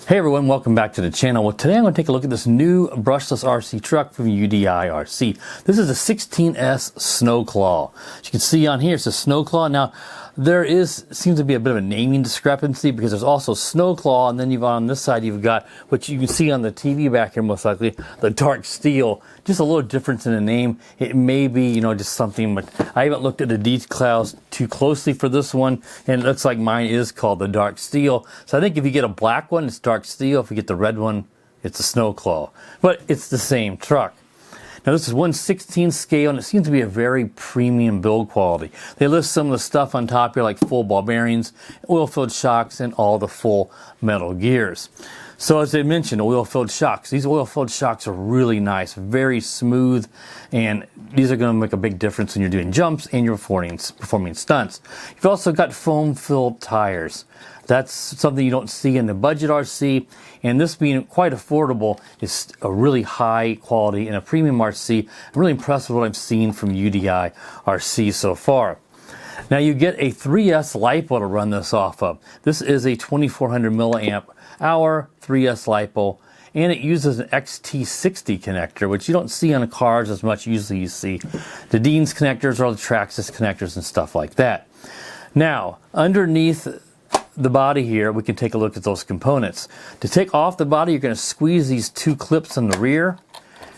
Hey everyone, welcome back to the channel. Well, today I'm going to take a look at this new brushless RC truck from UDIRC. This is a 16S Snow Claw. As you can see on here, it's a Snow Claw. Now, seems to be a bit of a naming discrepancy because there's also Snow Claw, and then you've on this side you've got what you can see on the TV back here most likely, the DARKSTEEL. Just a little difference in the name. It may be, just something, but I haven't looked at the details too closely for this one, and it looks like mine is called the DARKSTEEL. So I think if you get a black one, it's DARKSTEEL. If you get the red one, it's a Snow Claw. But it's the same truck. Now this is 1/16 scale, and it seems to be a very premium build quality. They list some of the stuff on top here like full ball bearings, oil-filled shocks, and all the full metal gears. So as I mentioned, oil-filled shocks. These oil-filled shocks are really nice, very smooth, and these are going to make a big difference when you're doing jumps and you're performing stunts. You've also got foam-filled tires. That's something you don't see in the budget RC, and this being quite affordable is a really high quality and a premium RC. I'm really impressed with what I've seen from UDI RC so far. Now you get a 3S lipo to run this off of. This is a 2400 milliamp hour 3S lipo, and it uses an XT60 connector, which you don't see on the cars as much. Usually you see the Dean's connectors or the Traxxas connectors and stuff like that. Now, underneath the body here, we can take a look at those components. To take off the body, you're going to squeeze these two clips in the rear,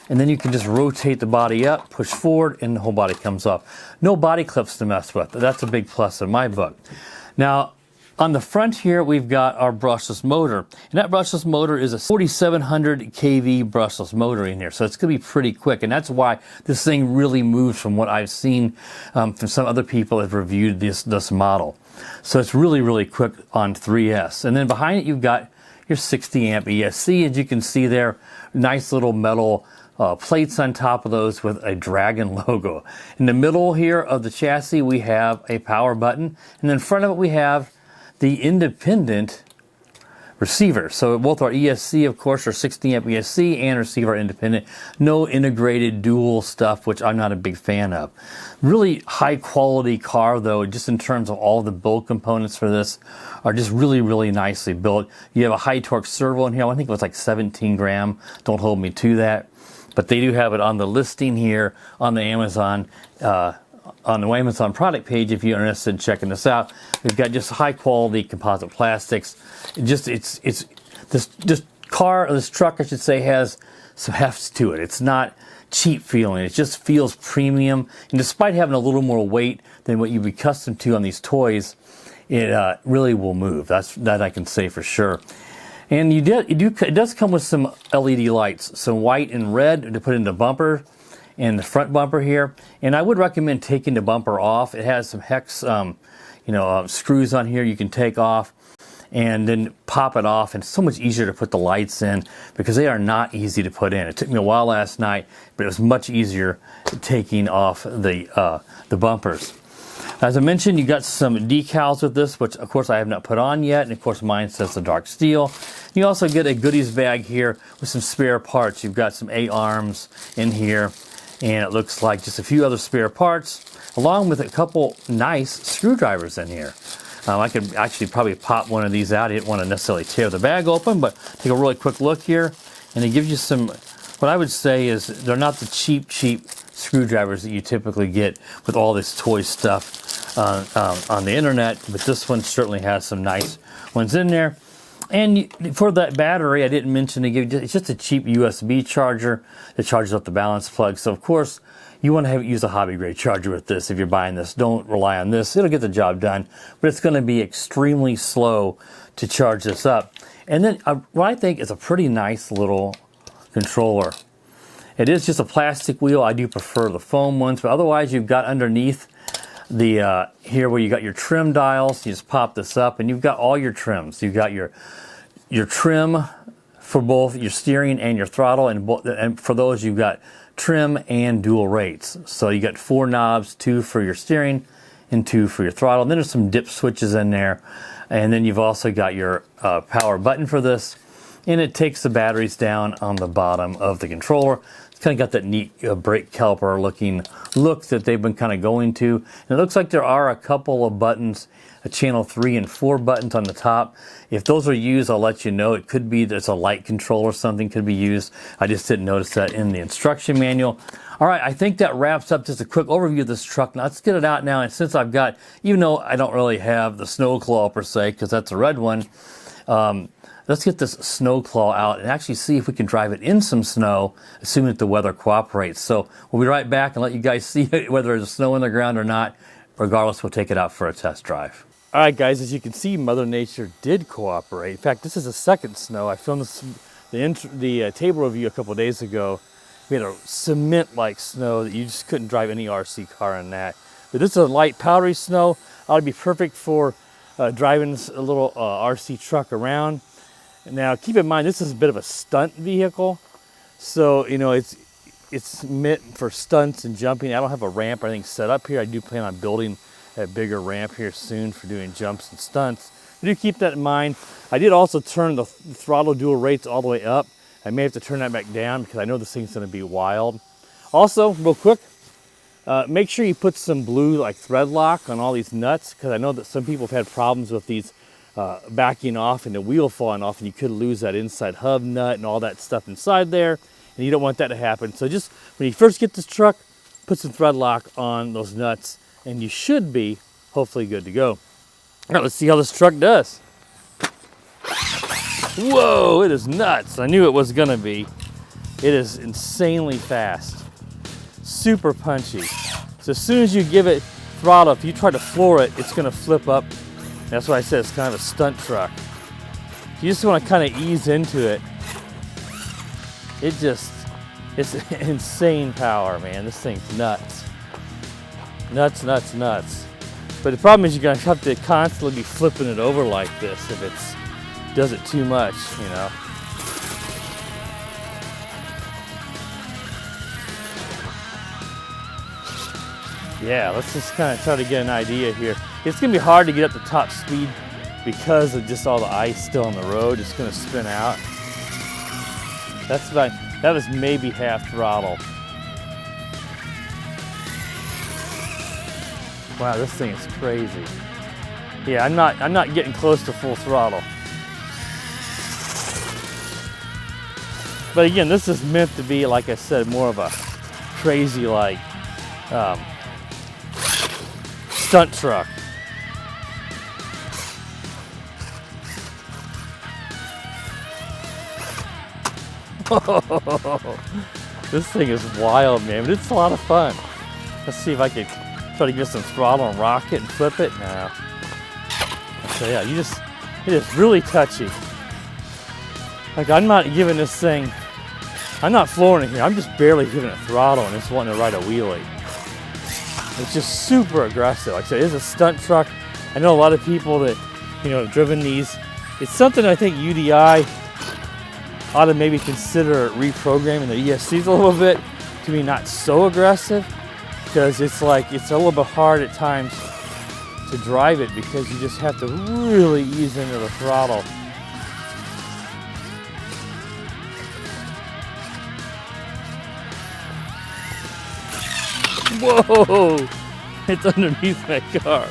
and then you can just rotate the body up, push forward, and the whole body comes off. No body clips to mess with. That's a big plus in my book. Now, on the front here, we've got our brushless motor. And that brushless motor is a 4700 kV brushless motor in here. So it's going to be pretty quick. And that's why this thing really moves from what I've seen from some other people that have reviewed this model. So it's really, really quick on 3S. And then behind it, you've got your 60 amp ESC. As you can see there, nice little metal plates on top of those with a dragon logo. In the middle here of the chassis, we have a power button. And in front of it, we have the independent receiver. So both our ESC, of course, our 60 amp ESC and receiver are independent. No integrated dual stuff, which I'm not a big fan of. Really high quality car though, just in terms of all the build components for this are just really, really nicely built. You have a high torque servo in here. I think it was like 17 gram. Don't hold me to that. But they do have it on the listing here on the Amazon product page if you're interested in checking this out. We've got just high quality composite plastics. This truck, I should say, has some heft to it. It's not cheap feeling. It just feels premium. And despite having a little more weight than what you'd be accustomed to on these toys, it really will move. That I can say for sure. And it does come with some LED lights, some white and red to put in the bumper and the front bumper here. And I would recommend taking the bumper off. It has some hex screws on here you can take off and then pop it off, and it's so much easier to put the lights in because they are not easy to put in. It took me a while last night, but it was much easier taking off the bumpers. As I mentioned, you got some decals with this, which of course I have not put on yet, and of course mine says the DARKSTEEL. You also get a goodies bag here with some spare parts. You've got some A-arms in here, and it looks like just a few other spare parts, along with a couple nice screwdrivers in here. I could actually probably pop one of these out. I didn't want to necessarily tear the bag open, but take a really quick look here, and it gives you some, what I would say is they're not the cheap screwdrivers that you typically get with all this toy stuff on the internet, but this one certainly has some nice ones in there. And for that battery, I didn't mention to give you, it's just a cheap USB charger that charges up the balance plug. So of course, you want to use a hobby grade charger with this if you're buying this. Don't rely on this. It'll get the job done, but it's going to be extremely slow to charge this up. And then what I think is a pretty nice little controller. It is just a plastic wheel. I do prefer the foam ones, but otherwise you've got underneath the here where you got your trim dials. You just pop this up and you've got all your trims. You've got your trim for both your steering and your throttle, and for those you've got trim and dual rates. So you got 4 knobs, 2 for your steering and 2 for your throttle. And then there's some dip switches in there, and then you've also got your power button for this, and it takes the batteries down on the bottom of the controller. It's kind of got that neat brake caliper looking look that they've been kind of going to. And it looks like there are a couple of buttons a channel 3 and 4 buttons on the top. If those are used, I'll let you know. It could be there's a light control or something could be used. I just didn't notice that in the instruction manual. All right, I think that wraps up just a quick overview of this truck. Now let's get it out now. And since I've got, even though I don't really have the snow claw per se, because that's a red one, let's get this snow claw out and actually see if we can drive it in some snow, assuming that the weather cooperates. So we'll be right back and let you guys see whether there's snow on the ground or not. Regardless, we'll take it out for a test drive. All right, guys, as you can see, Mother Nature did cooperate. In fact, this is the second snow. I filmed the table review a couple days ago. We had a cement-like snow that you just couldn't drive any RC car in that. But this is a light, powdery snow. Ought to be perfect for driving a little RC truck around. Now, keep in mind, this is a bit of a stunt vehicle. So, you know, it's meant for stunts and jumping. I don't have a ramp or anything set up here. I do plan on building a bigger ramp here soon for doing jumps and stunts. I do keep that in mind. I did also turn the throttle dual rates all the way up. I may have to turn that back down because I know this thing's going to be wild. Also, real quick, make sure you put some blue like thread lock on all these nuts, because I know that some people have had problems with these backing off and the wheel falling off, and you could lose that inside hub nut and all that stuff inside there, and you don't want that to happen. So just when you first get this truck, put some thread lock on those nuts and you should be hopefully good to go. All right, let's see how this truck does. Whoa, it is nuts. I knew it was gonna be. It is insanely fast, super punchy. So as soon as you give it throttle, if you try to floor it, it's gonna flip up. That's why I said it's kind of a stunt truck. You just wanna kind of ease into it. It's insane power, man. This thing's nuts. Nuts, nuts, nuts. But the problem is you're gonna have to constantly be flipping it over like this if it does it too much, you know. Yeah, let's just kind of try to get an idea here. It's gonna be hard to get up to top speed because of just all the ice still on the road. It's gonna spin out. That was maybe half throttle. Wow, this thing is crazy. Yeah, I'm not getting close to full throttle. But again, this is meant to be, like I said, more of a crazy like stunt truck. This thing is wild, man, but it's a lot of fun. Let's see if I can try to get some throttle and rock it and flip it. No. So yeah, it is really touchy. Like, I'm not giving this thing, I'm not flooring it here, I'm just barely giving it throttle and it's wanting to ride a wheelie. It's just super aggressive. Like I said, it's a stunt truck. I know a lot of people that, you know, have driven these. It's something I think UDI ought to maybe consider reprogramming the ESCs a little bit to be not so aggressive, because it's like, it's a little bit hard at times to drive it because you just have to really ease into the throttle. Whoa! It's underneath my car.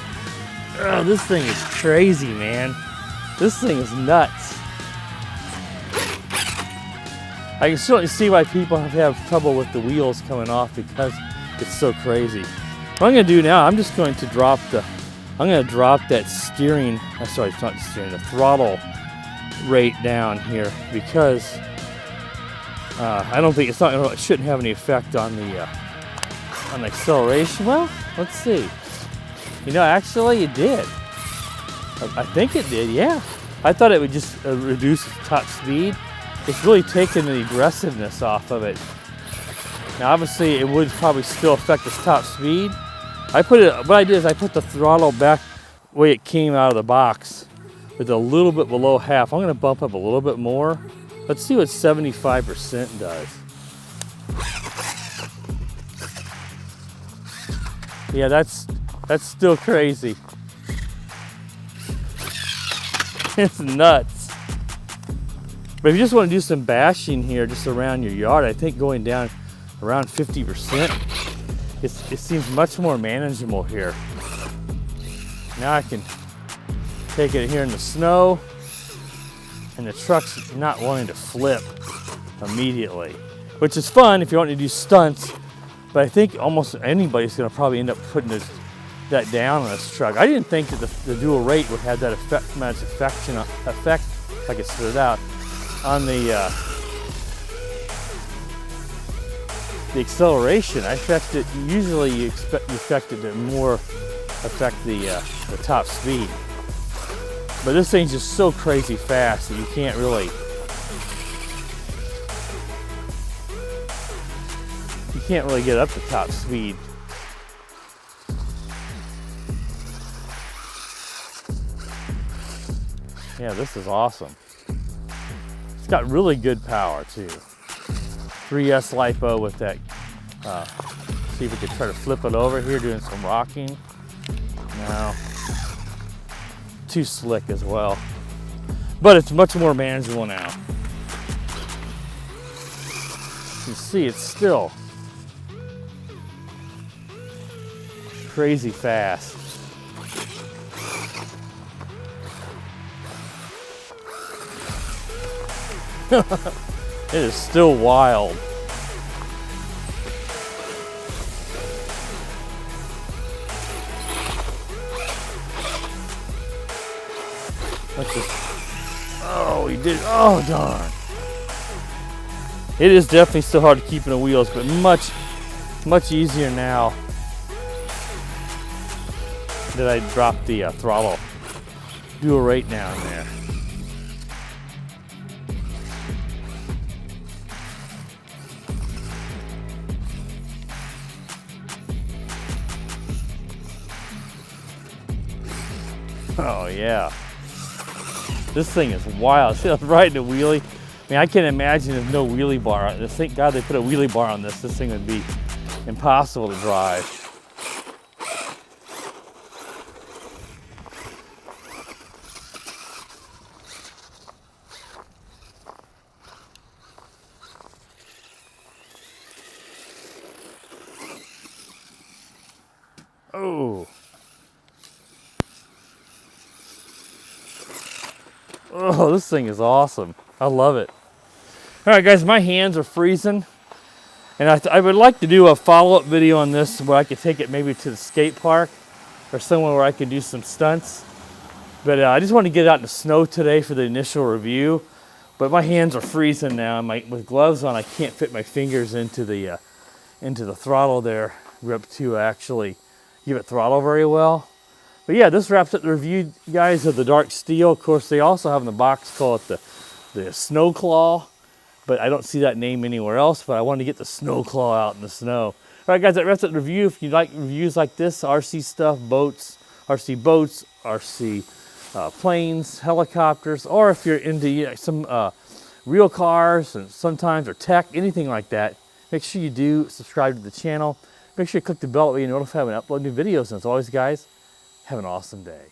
Oh, this thing is crazy, man. This thing is nuts. I can certainly see why people have trouble with the wheels coming off because it's so crazy. What I'm gonna do now, I'm just going to drop that steering, sorry, it's not the steering, the throttle rate down here because I don't think it shouldn't have any effect on the acceleration. Well, let's see. You know, actually it did. I think it did, yeah. I thought it would just reduce top speed. It's really taken the aggressiveness off of it. Now obviously it would probably still affect its top speed. What I did is I put the throttle back the way it came out of the box with a little bit below half. I'm gonna bump up a little bit more. Let's see what 75% does. Yeah, that's still crazy. It's nuts. But if you just want to do some bashing here just around your yard, I think going down around 50%, it seems much more manageable here. Now I can taking it here in the snow, and the truck's not wanting to flip immediately, which is fun if you want to do stunts, but I think almost anybody's going to probably end up putting that down on this truck. I didn't think that the dual rate would have that effect, if I could spit it out, on the acceleration. I affect it, usually you affect it to more affect the top speed. But this thing's just so crazy fast that you can't really, get up to top speed. Yeah, this is awesome. It's got really good power too. 3S lipo with that. See if we could try to flip it over here, doing some rocking. No, too slick as well. But it's much more manageable now. You can see it's still crazy fast. It is still wild. Let's just, oh, he did, oh darn. It is definitely still hard to keep in the wheels, but much easier now that I dropped the throttle dual rate down there. Oh yeah, this thing is wild. See, I was riding a wheelie. I mean, I can't imagine there's no wheelie bar. Thank God they put a wheelie bar on this. This thing would be impossible to drive. Oh. Oh, this thing is awesome. I love it. All right, guys, my hands are freezing. And I would like to do a follow-up video on this where I could take it maybe to the skate park or somewhere where I could do some stunts. But I just want to get it out in the snow today for the initial review. But my hands are freezing now. With gloves on, I can't fit my fingers into the throttle there, grip to actually give it throttle very well. But yeah, this wraps up the review, guys, of the DARKSTEEL. Of course, they also have in the box called the Snow Claw, but I don't see that name anywhere else, but I wanted to get the Snow Claw out in the snow. All right, guys, that wraps up the review. If you like reviews like this, RC stuff, boats, RC planes, helicopters, or if you're into some real cars and sometimes, or tech, anything like that, make sure you do subscribe to the channel. Make sure you click the bell so you're notified when I upload new videos. And as always, guys, have an awesome day.